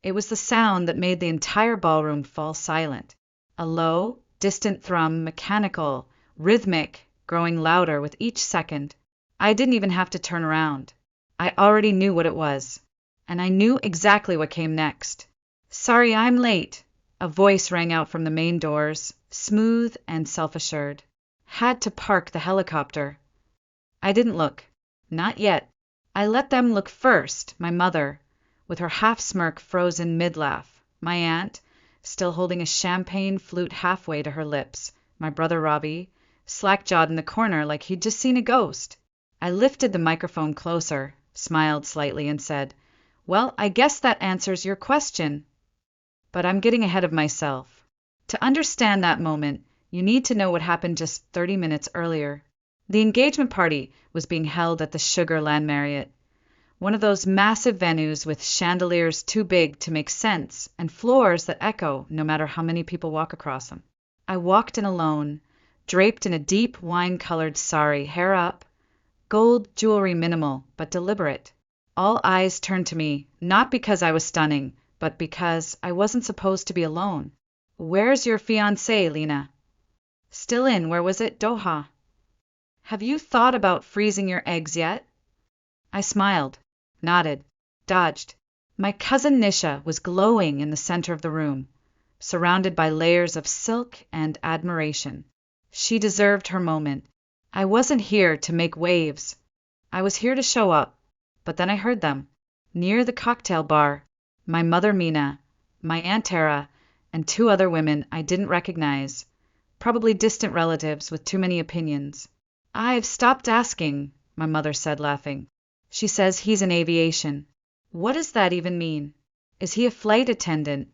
It was the sound that made the entire ballroom fall silent. A low, distant thrum, mechanical, rhythmic, growing louder with each second. I didn't even have to turn around. I already knew what it was. And I knew exactly what came next. "Sorry I'm late," a voice rang out from the main doors, smooth and self-assured. "Had to park the helicopter." I didn't look. Not yet. I let them look first. My mother, with her half-smirk frozen mid-laugh. My aunt, still holding a champagne flute halfway to her lips. My brother Robbie, slack-jawed in the corner like he'd just seen a ghost. I lifted the microphone closer, smiled slightly, and said, "Well, I guess that answers your question. But I'm getting ahead of myself. To understand that moment, you need to know what happened just 30 minutes earlier. The engagement party was being held at the Sugar Land Marriott, one of those massive venues with chandeliers too big to make sense and floors that echo no matter how many people walk across them. I walked in alone, draped in a deep wine-colored sari, hair up, gold jewelry minimal but deliberate. All eyes turned to me, not because I was stunning, but because I wasn't supposed to be alone. "Where's your fiancé, Lena?" "Still in, where was it, Doha." "Have you thought about freezing your eggs yet?" I smiled, nodded, dodged. My cousin Nisha was glowing in the center of the room, surrounded by layers of silk and admiration. She deserved her moment. I wasn't here to make waves. I was here to show up. But then I heard them. Near the cocktail bar, my mother Mina, my Aunt Tara, and two other women I didn't recognize, probably distant relatives with too many opinions. "I've stopped asking," my mother said, laughing. "She says he's in aviation." "What does that even mean? Is he a flight attendant?"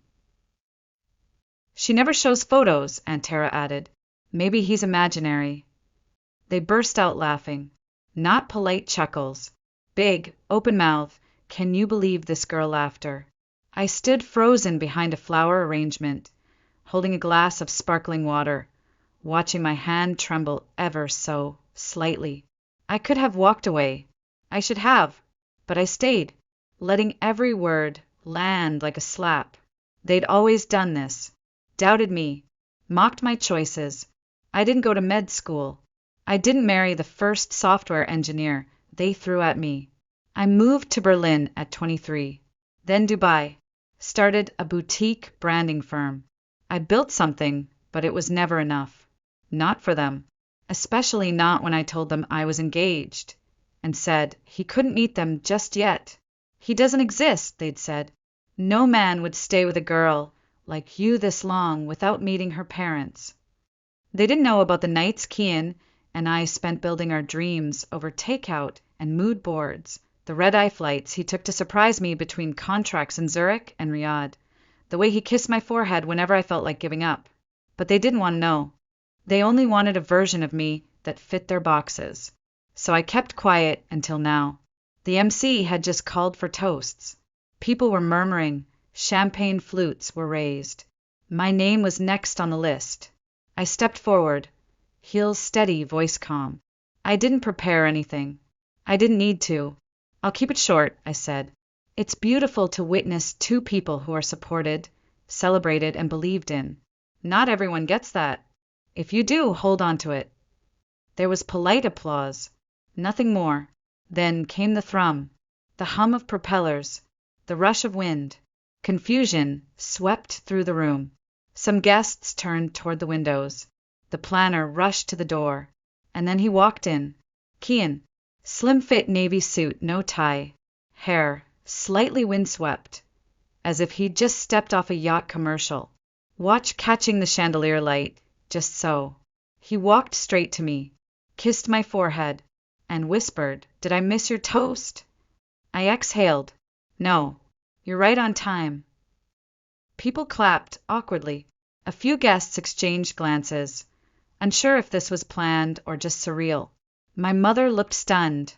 "She never shows photos," Aunt Tara added. "Maybe he's imaginary." They burst out laughing. Not polite chuckles. Big, open mouth, can you believe this girl laughter. I stood frozen behind a flower arrangement, holding a glass of sparkling water, watching my hand tremble ever so slightly. I could have walked away. I should have. But I stayed, letting every word land like a slap. They'd always done this. Doubted me. Mocked my choices. I didn't go to med school. I didn't marry the first software engineer they threw at me. I moved to Berlin at 23. Then Dubai. Started a boutique branding firm. I built something, but it was never enough. Not for them. Especially not when I told them I was engaged, and said he couldn't meet them just yet. "He doesn't exist," they'd said. "No man would stay with a girl like you this long without meeting her parents." They didn't know about the nights Kian and I spent building our dreams over takeout and mood boards, the red-eye flights he took to surprise me between contracts in Zurich and Riyadh, the way he kissed my forehead whenever I felt like giving up. But they didn't want to know. They only wanted a version of me that fit their boxes. So I kept quiet until now. The MC had just called for toasts. People were murmuring. Champagne flutes were raised. My name was next on the list. I stepped forward, heels steady, voice calm. I didn't prepare anything. I didn't need to. "I'll keep it short," I said. "It's beautiful to witness two people who are supported, celebrated, and believed in. Not everyone gets that. If you do, hold on to it." There was polite applause. Nothing more. Then came the thrum, the hum of propellers, the rush of wind. Confusion swept through the room. Some guests turned toward the windows. The planner rushed to the door. And then he walked in. Kian. Slim-fit navy suit, no tie. Hair slightly windswept, as if he'd just stepped off a yacht commercial. Watch catching the chandelier light, just so. He walked straight to me, kissed my forehead, and whispered, "Did I miss your toast?" I exhaled. "No, you're right on time." People clapped, awkwardly. A few guests exchanged glances, unsure if this was planned or just surreal. My mother looked stunned,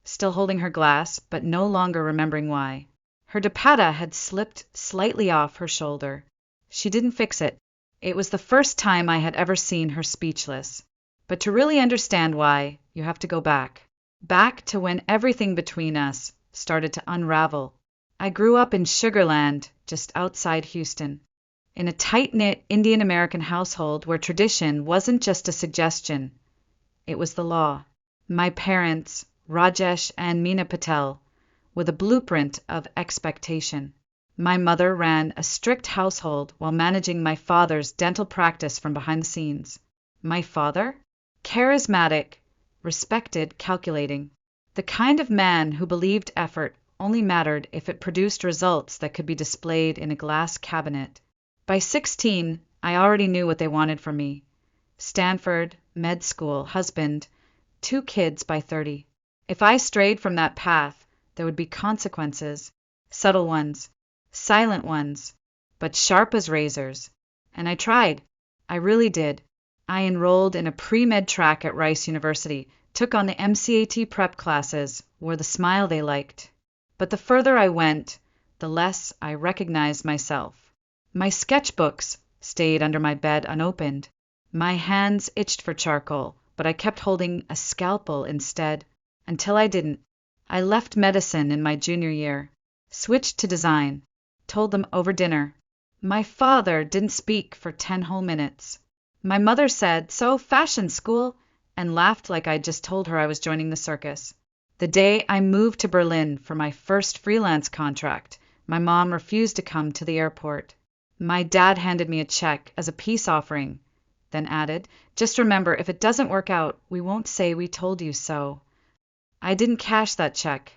still holding her glass, but no longer remembering why. Her dupatta had slipped slightly off her shoulder. She didn't fix it. It was the first time I had ever seen her speechless. But to really understand why, you have to go back. Back to when everything between us started to unravel. I grew up in Sugar Land, just outside Houston, in a tight-knit Indian American household where tradition wasn't just a suggestion, it was the law. My parents, Rajesh and Meena Patel, were the blueprint of expectation. My mother ran a strict household while managing my father's dental practice from behind the scenes. My father? Charismatic, respected, calculating. The kind of man who believed effort only mattered if it produced results that could be displayed in a glass cabinet. By 16, I already knew what they wanted from me. Stanford, med school, husband, 2 kids by 30. If I strayed from that path, there would be consequences, subtle ones, silent ones, but sharp as razors. And I tried. I really did. I enrolled in a pre-med track at Rice University, took on the MCAT prep classes, wore the smile they liked. But the further I went, the less I recognized myself. My sketchbooks stayed under my bed unopened. My hands itched for charcoal, but I kept holding a scalpel instead, until I didn't. I left medicine in my junior year, switched to design, told them over dinner. My father didn't speak for 10 whole minutes. My mother said, "So, fashion school," and laughed like I'd just told her I was joining the circus. The day I moved to Berlin for my first freelance contract, my mom refused to come to the airport. My dad handed me a check as a peace offering, then added, "Just remember, if it doesn't work out, we won't say we told you so." I didn't cash that check.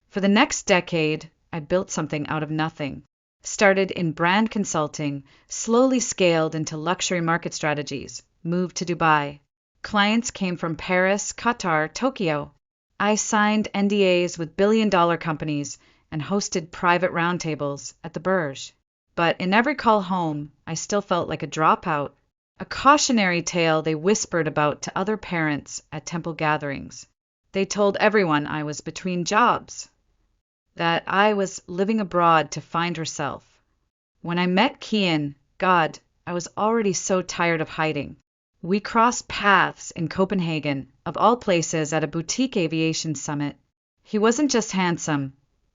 For the next decade, I built something out of nothing. Started in brand consulting, slowly scaled into luxury market strategies, moved to Dubai. Clients came from Paris, Qatar, Tokyo. I signed NDAs with billion-dollar companies and hosted private roundtables at the Burj. But in every call home, I still felt like a dropout, a cautionary tale they whispered about to other parents at temple gatherings. They told everyone I was between jobs, that I was living abroad to find herself. When I met Kian, God, I was already so tired of hiding. We crossed paths in Copenhagen, of all places at a boutique aviation summit. He wasn't just handsome.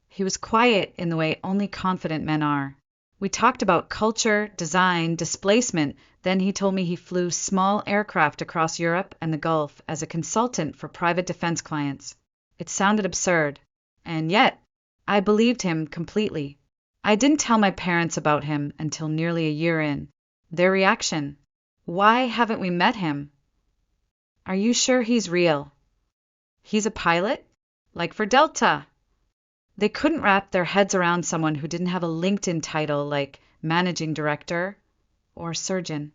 He was quiet in the way only confident men are. We talked about culture, design, displacement. Then he told me he flew small aircraft across Europe and the Gulf as a consultant for private defense clients. It sounded absurd. And yet, I believed him completely. I didn't tell my parents about him until nearly a year in. Their reaction: "Why haven't we met him? Are you sure he's real? He's a pilot? Like for Delta?" They couldn't wrap their heads around someone who didn't have a LinkedIn title like managing director or surgeon.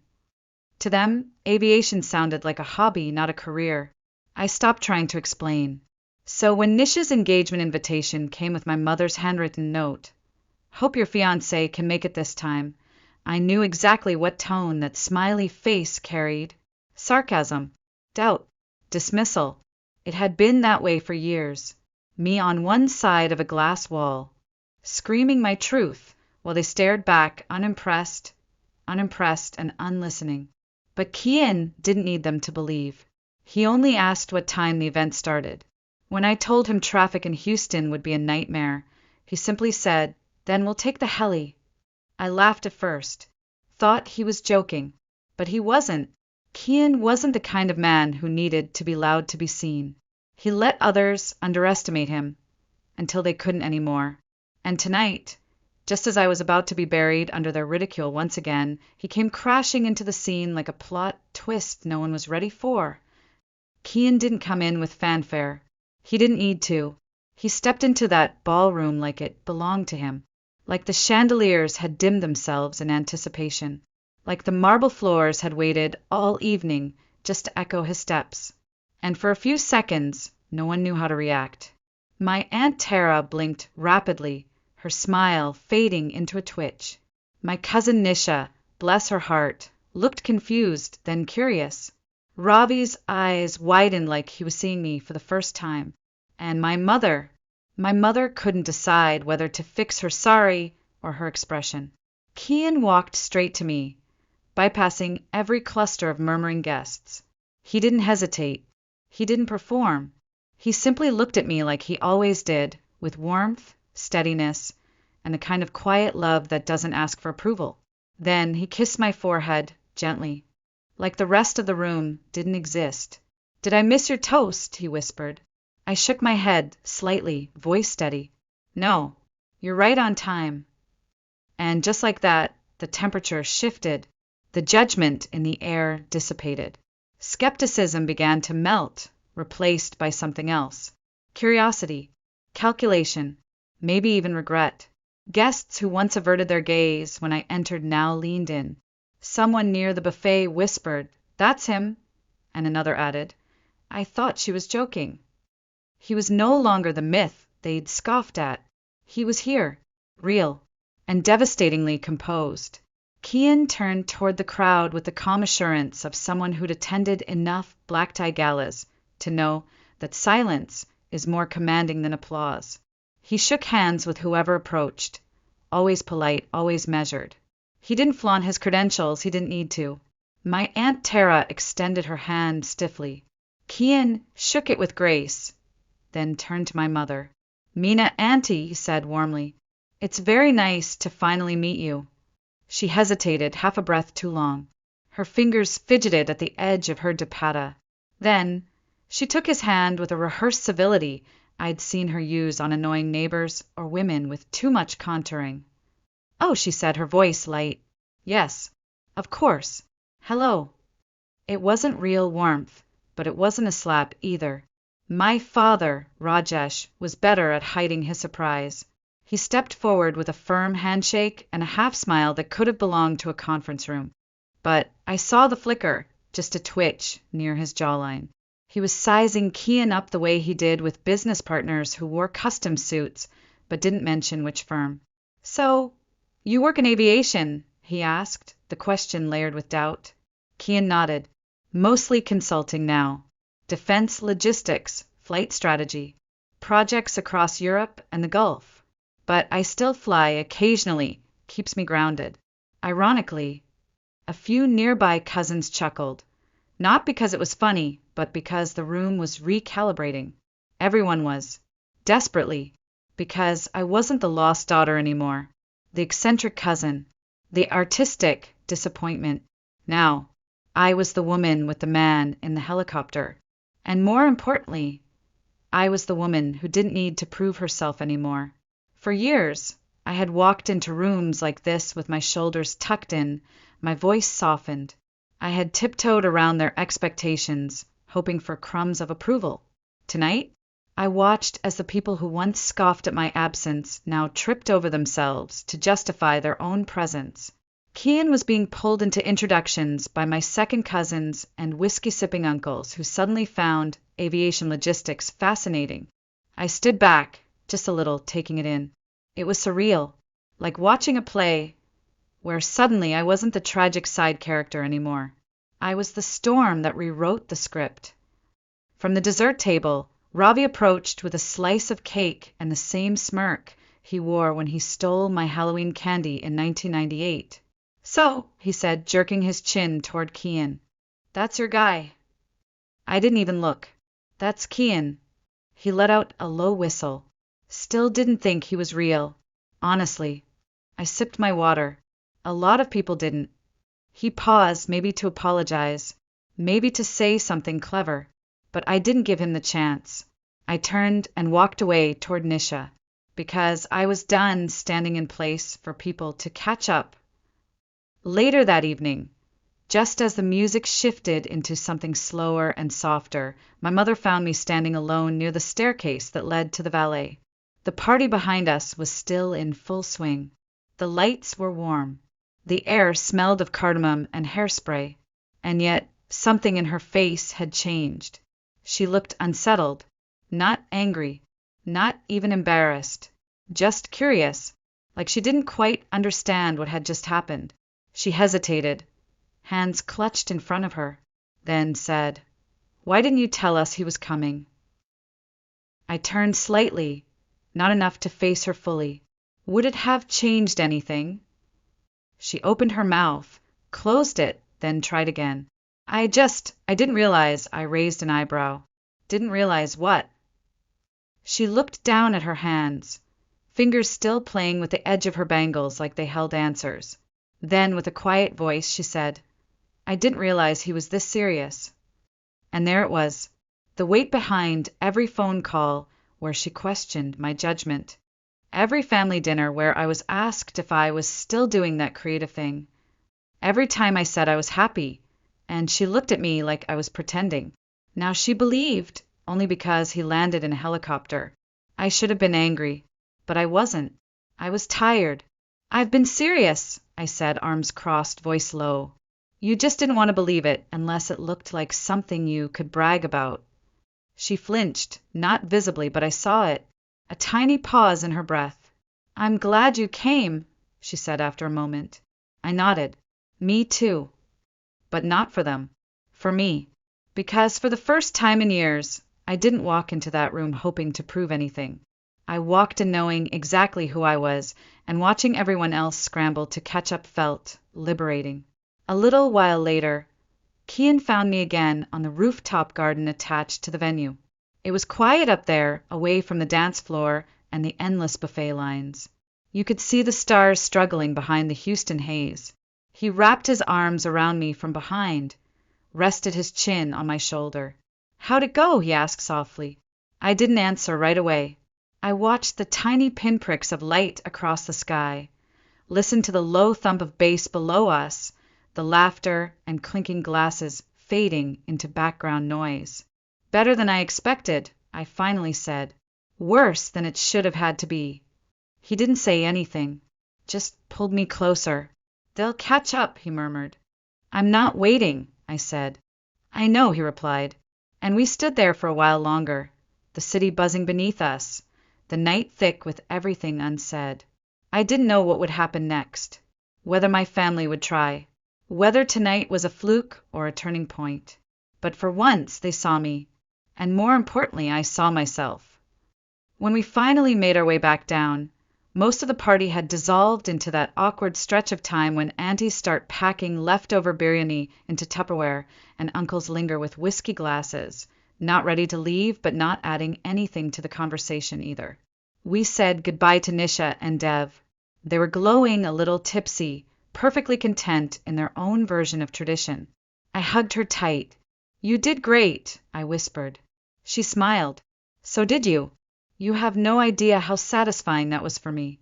To them, aviation sounded like a hobby, not a career. I stopped trying to explain. So when Nish's engagement invitation came with my mother's handwritten note, "Hope your fiancé can make it this time," I knew exactly what tone that smiley face carried. Sarcasm, doubt, dismissal. It had been that way for years. Me on one side of a glass wall, screaming my truth, while they stared back, unimpressed and unlistening. But Kian didn't need them to believe. He only asked what time the event started. When I told him traffic in Houston would be a nightmare, he simply said, "Then we'll take the heli." I laughed at first, thought he was joking, but he wasn't. Kian wasn't the kind of man who needed to be loud to be seen. He let others underestimate him until they couldn't anymore. And tonight, just as I was about to be buried under their ridicule once again, he came crashing into the scene like a plot twist no one was ready for. Kian didn't come in with fanfare. He didn't need to. He stepped into that ballroom like it belonged to him, like the chandeliers had dimmed themselves in anticipation, like the marble floors had waited all evening just to echo his steps. And for a few seconds, no one knew how to react. My Aunt Tara blinked rapidly, her smile fading into a twitch. My cousin Nisha, bless her heart, looked confused, then curious. Ravi's eyes widened like he was seeing me for the first time. And my mother couldn't decide whether to fix her sorry or her expression. Kian walked straight to me, bypassing every cluster of murmuring guests. He didn't hesitate. He didn't perform. He simply looked at me like he always did, with warmth, steadiness, and the kind of quiet love that doesn't ask for approval. Then he kissed my forehead gently, like the rest of the room didn't exist. "Did I miss your toast?" he whispered. I shook my head slightly, voice steady. "No, you're right on time." And just like that, the temperature shifted. The judgment in the air dissipated. Skepticism began to melt, replaced by something else. Curiosity, calculation, maybe even regret. Guests who once averted their gaze when I entered now leaned in. Someone near the buffet whispered, "That's him," and another added, "I thought she was joking." He was no longer the myth they'd scoffed at. He was here, real, and devastatingly composed. Kian turned toward the crowd with the calm assurance of someone who'd attended enough black-tie galas to know that silence is more commanding than applause. He shook hands with whoever approached, always polite, always measured. He didn't flaunt his credentials, he didn't need to. My Aunt Tara extended her hand stiffly. Kian shook it with grace, then turned to my mother. "Mina Auntie," he said warmly, "it's very nice to finally meet you." She hesitated, half a breath too long. Her fingers fidgeted at the edge of her dupatta. Then she took his hand with a rehearsed civility I'd seen her use on annoying neighbors or women with too much contouring. "Oh," she said, her voice light. "Yes, of course. Hello." It wasn't real warmth, but it wasn't a slap either. My father, Rajesh, was better at hiding his surprise. He stepped forward with a firm handshake and a half-smile that could have belonged to a conference room. But I saw the flicker, just a twitch, near his jawline. He was sizing Kian up the way he did with business partners who wore custom suits, but didn't mention which firm. "So, you work in aviation?" he asked, the question layered with doubt. Kian nodded. "Mostly consulting now. Defense logistics, flight strategy, projects across Europe and the Gulf. But I still fly occasionally, keeps me grounded." Ironically, a few nearby cousins chuckled, not because it was funny, but because the room was recalibrating. Everyone was, desperately, because I wasn't the lost daughter anymore, the eccentric cousin, the artistic disappointment. Now, I was the woman with the man in the helicopter. And more importantly, I was the woman who didn't need to prove herself anymore. For years, I had walked into rooms like this with my shoulders tucked in, my voice softened. I had tiptoed around their expectations, hoping for crumbs of approval. Tonight, I watched as the people who once scoffed at my absence now tripped over themselves to justify their own presence. Kian was being pulled into introductions by my second cousins and whiskey-sipping uncles who suddenly found aviation logistics fascinating. I stood back, just a little, taking it in. It was surreal, like watching a play where suddenly I wasn't the tragic side character anymore. I was the storm that rewrote the script. From the dessert table, Ravi approached with a slice of cake and the same smirk he wore when he stole my Halloween candy in 1998. "So," he said, jerking his chin toward Kian, "that's your guy." I didn't even look. "That's Kian." He let out a low whistle. Still didn't think he was real. Honestly. I sipped my water. A lot of people didn't. He paused, maybe to apologize, maybe to say something clever, but I didn't give him the chance. I turned and walked away toward Nisha, because I was done standing in place for people to catch up. Later that evening, just as the music shifted into something slower and softer, my mother found me standing alone near the staircase that led to the valet. The party behind us was still in full swing. The lights were warm. The air smelled of cardamom and hairspray, and yet something in her face had changed. She looked unsettled, not angry, not even embarrassed, just curious, like she didn't quite understand what had just happened. She hesitated, hands clutched in front of her, then said, "Why didn't you tell us he was coming?" I turned slightly, not enough to face her fully. Would it have changed anything? She opened her mouth, closed it, then tried again. I didn't realize." I raised an eyebrow. "Didn't realize what?" She looked down at her hands, fingers still playing with the edge of her bangles like they held answers. Then, with a quiet voice, she said, "I didn't realize he was this serious." And there it was, the weight behind every phone call where she questioned my judgment, every family dinner where I was asked if I was still doing that creative thing, every time I said I was happy, and she looked at me like I was pretending. Now she believed, only because he landed in a helicopter. I should have been angry, but I wasn't. I was tired. "I've been serious," I said, arms crossed, voice low. "You just didn't want to believe it unless it looked like something you could brag about." She flinched, not visibly, but I saw it, a tiny pause in her breath. "I'm glad you came," she said after a moment. I nodded. Me too. But not for them. For me. Because for the first time in years, I didn't walk into that room hoping to prove anything. I walked in knowing exactly who I was, and watching everyone else scramble to catch up felt liberating. A little while later, Kian found me again on the rooftop garden attached to the venue. It was quiet up there, away from the dance floor and the endless buffet lines. You could see the stars struggling behind the Houston haze. He wrapped his arms around me from behind, rested his chin on my shoulder. "How'd it go?" he asked softly. I didn't answer right away. I watched the tiny pinpricks of light across the sky, listened to the low thump of bass below us, the laughter and clinking glasses fading into background noise. "Better than I expected," I finally said. "Worse than it should have had to be." He didn't say anything, just pulled me closer. "They'll catch up," he murmured. "I'm not waiting," I said. "I know," he replied, and we stood there for a while longer, the city buzzing beneath us, the night thick with everything unsaid. I didn't know what would happen next, whether my family would try, whether tonight was a fluke or a turning point. But for once they saw me, and more importantly, I saw myself. When we finally made our way back down, most of the party had dissolved into that awkward stretch of time when aunties start packing leftover biryani into Tupperware and uncles linger with whiskey glasses, not ready to leave but not adding anything to the conversation either. We said goodbye to Nisha and Dev. They were glowing, a little tipsy, perfectly content in their own version of tradition. I hugged her tight. "You did great," I whispered. She smiled. "So did you. You have no idea how satisfying that was for me."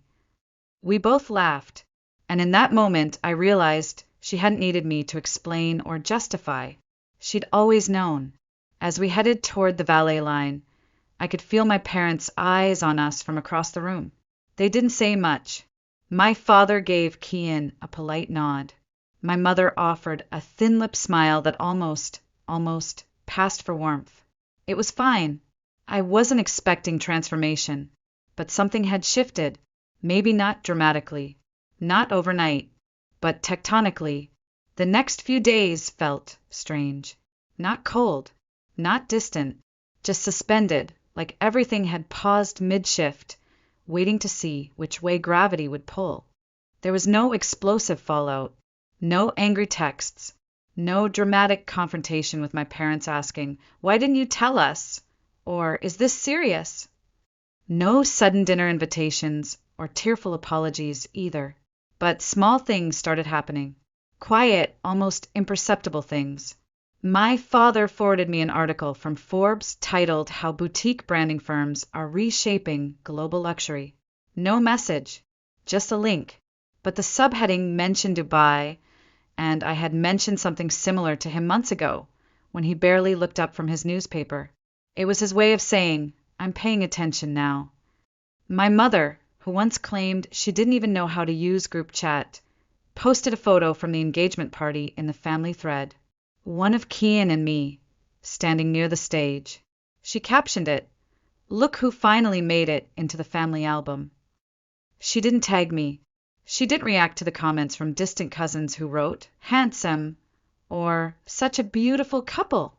We both laughed, and in that moment I realized she hadn't needed me to explain or justify. She'd always known. As we headed toward the valet line, I could feel my parents' eyes on us from across the room. They didn't say much. My father gave Kian a polite nod. My mother offered a thin-lipped smile that almost passed for warmth. It was fine. I wasn't expecting transformation, but something had shifted, maybe not dramatically, not overnight, but tectonically. The next few days felt strange. Not cold, not distant, just suspended, like everything had paused mid-shift, waiting to see which way gravity would pull. There was no explosive fallout, no angry texts, no dramatic confrontation with my parents asking, "Why didn't you tell us?" Or, "Is this serious?" No sudden dinner invitations or tearful apologies either. But small things started happening. Quiet, almost imperceptible things. My father forwarded me an article from Forbes titled "How Boutique Branding Firms Are Reshaping Global Luxury." No message, just a link. But the subheading mentioned Dubai, and I had mentioned something similar to him months ago, when he barely looked up from his newspaper. It was his way of saying, "I'm paying attention now." My mother, who once claimed she didn't even know how to use group chat, posted a photo from the engagement party in the family thread. One of Kian and me, standing near the stage. She captioned it, "Look who finally made it into the family album." She didn't tag me. She didn't react to the comments from distant cousins who wrote, "Handsome," or "Such a beautiful couple."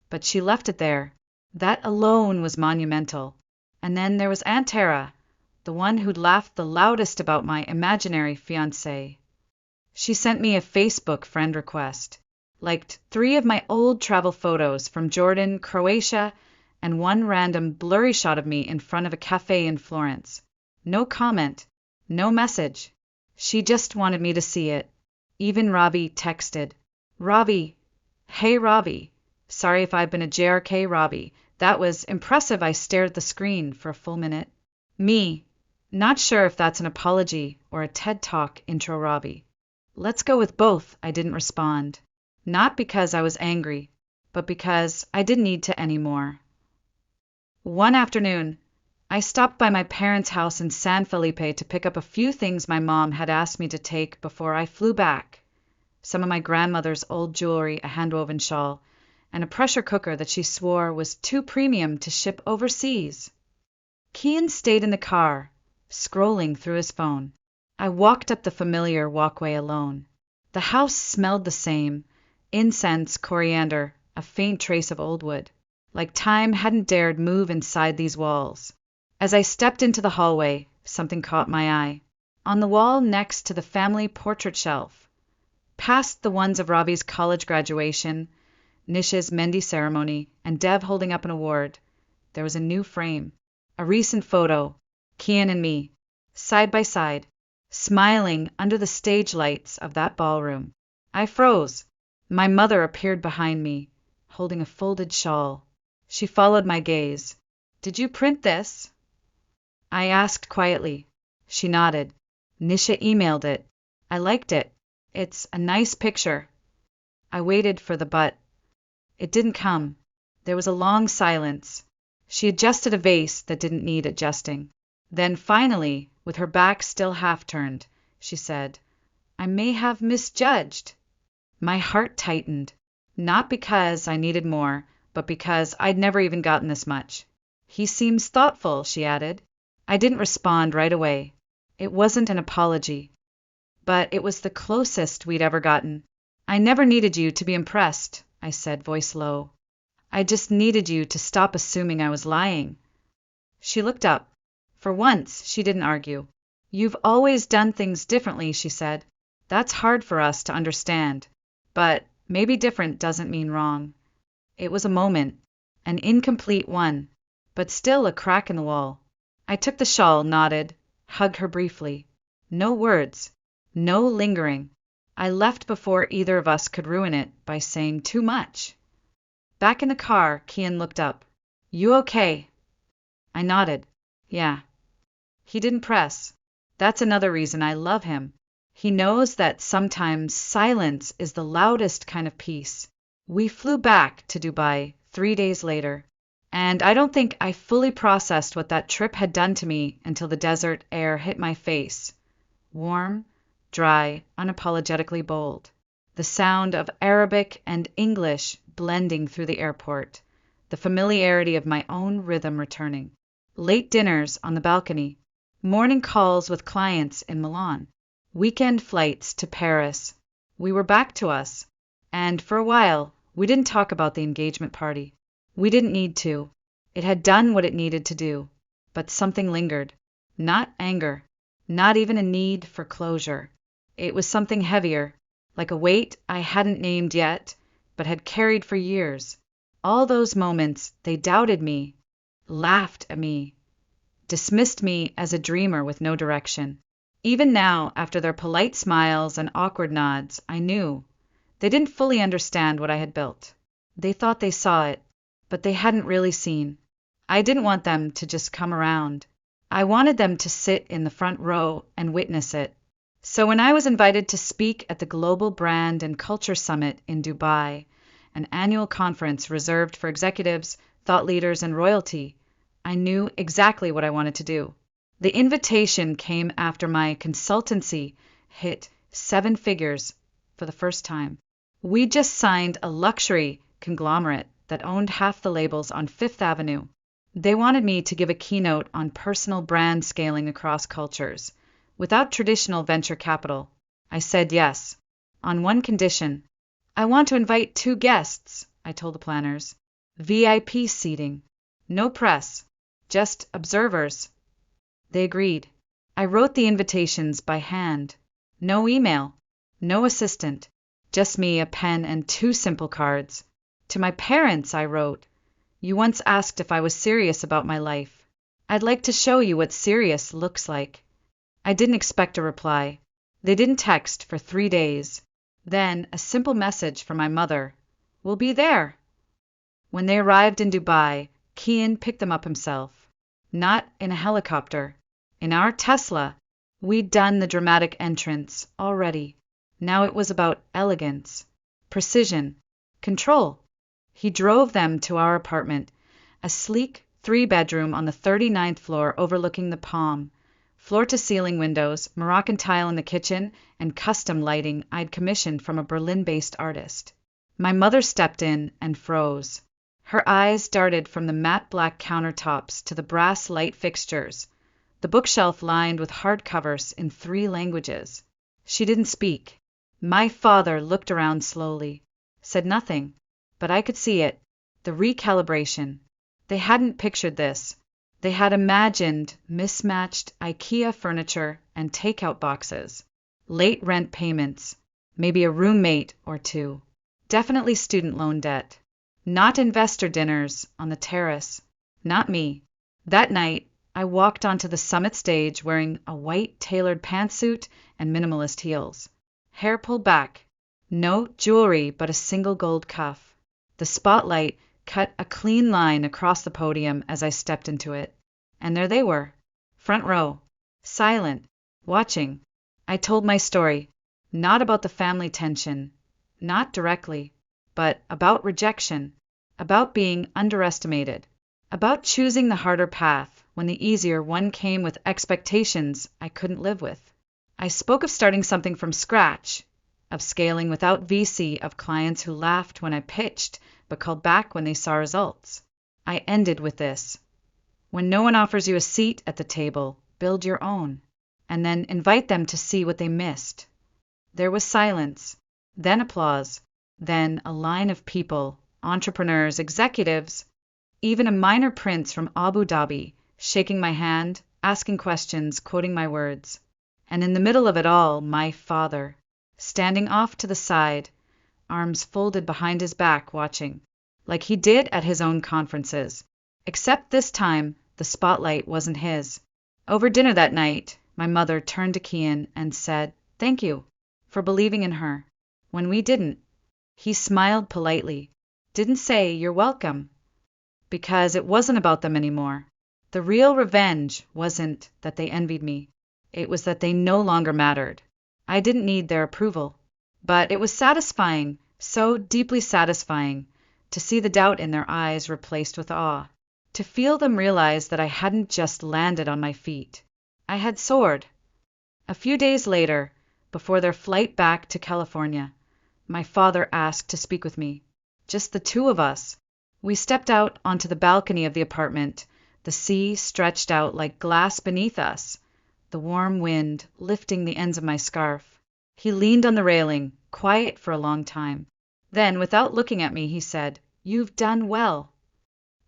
But she left it there. That alone was monumental. And then there was Aunt Tara, the one who'd laughed the loudest about my imaginary fiancé. She sent me a Facebook friend request, liked 3 of my old travel photos from Jordan, Croatia, and one random blurry shot of me in front of a cafe in Florence. No comment. No message. She just wanted me to see it. Even Robbie texted. Robbie. Hey Robbie. Sorry if I've been a JRK, Robbie. That was impressive. I stared at the screen for a full minute. Me. Not sure if that's an apology or a TED Talk intro, Robbie. Let's go with both, I didn't respond. Not because I was angry, but because I didn't need to anymore. One afternoon, I stopped by my parents' house in San Felipe to pick up a few things my mom had asked me to take before I flew back. Some of my grandmother's old jewelry, a hand-woven shawl, and a pressure cooker that she swore was too premium to ship overseas. Kian stayed in the car, scrolling through his phone. I walked up the familiar walkway alone. The house smelled the same: incense, coriander, a faint trace of old wood. Like time hadn't dared move inside these walls. As I stepped into the hallway, something caught my eye. On the wall next to the family portrait shelf, past the ones of Robbie's college graduation, Nish's Mendi ceremony, and Dev holding up an award, there was a new frame. A recent photo, Kian and me, side by side, smiling under the stage lights of that ballroom. I froze. My mother appeared behind me, holding a folded shawl. She followed my gaze. Did you print this? I asked quietly. She nodded. Nisha emailed it. I liked it. It's a nice picture. I waited for the but. It didn't come. There was a long silence. She adjusted a vase that didn't need adjusting. Then finally, with her back still half-turned, she said, I may have misjudged. My heart tightened. Not because I needed more, but because I'd never even gotten this much. He seems thoughtful, she added. I didn't respond right away. It wasn't an apology. But it was the closest we'd ever gotten. I never needed you to be impressed, I said, voice low. I just needed you to stop assuming I was lying. She looked up. For once, she didn't argue. You've always done things differently, she said. That's hard for us to understand. But maybe different doesn't mean wrong. It was a moment, an incomplete one, but still a crack in the wall. I took the shawl, nodded, hugged her briefly. No words, no lingering. I left before either of us could ruin it by saying too much. Back in the car, Kian looked up. You okay? I nodded. Yeah. He didn't press. That's another reason I love him. He knows that sometimes silence is the loudest kind of peace. We flew back to Dubai 3 days later, and I don't think I fully processed what that trip had done to me until the desert air hit my face. Warm, dry, unapologetically bold. The sound of Arabic and English blending through the airport. The familiarity of my own rhythm returning. Late dinners on the balcony. Morning calls with clients in Milan. Weekend flights to Paris. We were back to us. And for a while, we didn't talk about the engagement party. We didn't need to. It had done what it needed to do. But something lingered. Not anger. Not even a need for closure. It was something heavier, like a weight I hadn't named yet, but had carried for years. All those moments, they doubted me, laughed at me, dismissed me as a dreamer with no direction. Even now, after their polite smiles and awkward nods, I knew. They didn't fully understand what I had built. They thought they saw it, but they hadn't really seen. I didn't want them to just come around. I wanted them to sit in the front row and witness it. So when I was invited to speak at the Global Brand and Culture Summit in Dubai, an annual conference reserved for executives, thought leaders, and royalty, I knew exactly what I wanted to do. The invitation came after my consultancy hit 7 figures for the first time. We just signed a luxury conglomerate that owned half the labels on Fifth Avenue. They wanted me to give a keynote on personal brand scaling across cultures, without traditional venture capital. I said yes, on one condition. I want to invite 2 guests, I told the planners. VIP seating. No press, just observers. They agreed. I wrote the invitations by hand. No email, no assistant, just me, a pen, and 2 simple cards. To my parents, I wrote, You once asked if I was serious about my life. I'd like to show you what serious looks like. I didn't expect a reply. They didn't text for 3 days. Then a simple message from my mother. We'll be there. When they arrived in Dubai, Kian picked them up himself. Not in a helicopter. In our Tesla. We'd done the dramatic entrance already. Now it was about elegance, precision, control. He drove them to our apartment, a sleek 3-bedroom on the 39th floor overlooking the Palm. Floor-to-ceiling windows, Moroccan tile in the kitchen, and custom lighting I'd commissioned from a Berlin-based artist. My mother stepped in and froze. Her eyes darted from the matte black countertops to the brass light fixtures, the bookshelf lined with hardcovers in 3 languages. She didn't speak. My father looked around slowly, said nothing, but I could see it, the recalibration. They hadn't pictured this. They had imagined mismatched IKEA furniture and takeout boxes, late rent payments, maybe a roommate or 2, definitely student loan debt, not investor dinners on the terrace, not me. That night, I walked onto the summit stage wearing a white tailored pantsuit and minimalist heels. Hair pulled back. No jewelry but a single gold cuff. The spotlight cut a clean line across the podium as I stepped into it. And there they were, front row, silent, watching. I told my story, not about the family tension, not directly, but about rejection, about being underestimated, about choosing the harder path when the easier one came with expectations I couldn't live with. I spoke of starting something from scratch, of scaling without VC, of clients who laughed when I pitched but called back when they saw results. I ended with this. When no one offers you a seat at the table, build your own, and then invite them to see what they missed. There was silence, then applause, then a line of people, entrepreneurs, executives, even a minor prince from Abu Dhabi, shaking my hand, asking questions, quoting my words. And in the middle of it all, my father, standing off to the side, arms folded behind his back, watching, like he did at his own conferences. Except this time, the spotlight wasn't his. Over dinner that night, my mother turned to Kian and said, "Thank you for believing in her when we didn't." He smiled politely, didn't say, "You're welcome," because it wasn't about them anymore. The real revenge wasn't that they envied me. It was that they no longer mattered. I didn't need their approval. But it was satisfying, so deeply satisfying, to see the doubt in their eyes replaced with awe, to feel them realize that I hadn't just landed on my feet. I had soared. A few days later, before their flight back to California, my father asked to speak with me. Just the 2 of us. We stepped out onto the balcony of the apartment, the sea stretched out like glass beneath us, the warm wind lifting the ends of my scarf. He leaned on the railing, quiet for a long time. Then, without looking at me, he said, "You've done well."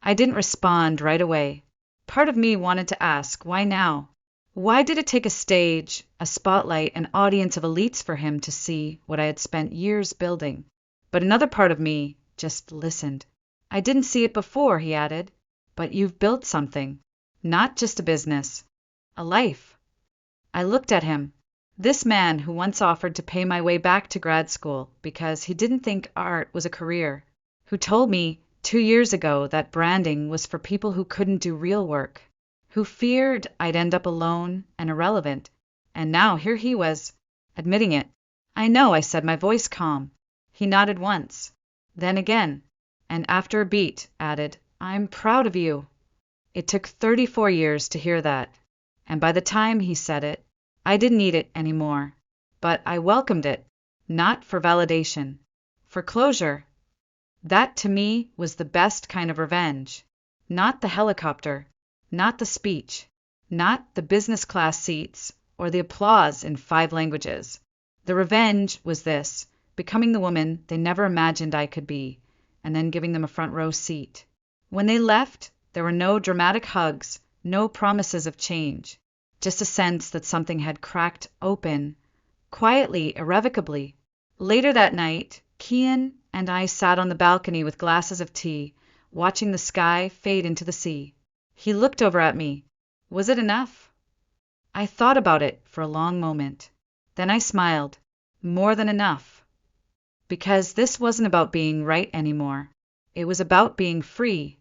I didn't respond right away. Part of me wanted to ask, why now? Why did it take a stage, a spotlight, an audience of elites for him to see what I had spent years building? But another part of me just listened. "I didn't see it before," he added, "but you've built something. Not just a business. A life." I looked at him. This man who once offered to pay my way back to grad school because he didn't think art was a career, who told me 2 years ago that branding was for people who couldn't do real work, who feared I'd end up alone and irrelevant, and now here he was, admitting it. "I know," I said, my voice calm. He nodded once, then again, and after a beat added, "I'm proud of you." It took 34 years to hear that, and by the time he said it, I didn't need it anymore. But I welcomed it, not for validation, for closure. That to me was the best kind of revenge. Not the helicopter, not the speech, not the business class seats or the applause in 5 languages. The revenge was this, becoming the woman they never imagined I could be, and then giving them a front row seat. When they left, there were no dramatic hugs, no promises of change, just a sense that something had cracked open, quietly, irrevocably. Later that night, Kian and I sat on the balcony with glasses of tea, watching the sky fade into the sea. He looked over at me, Was it enough? I thought about it for a long moment. Then I smiled. More than enough. Because this wasn't about being right anymore. It was about being free.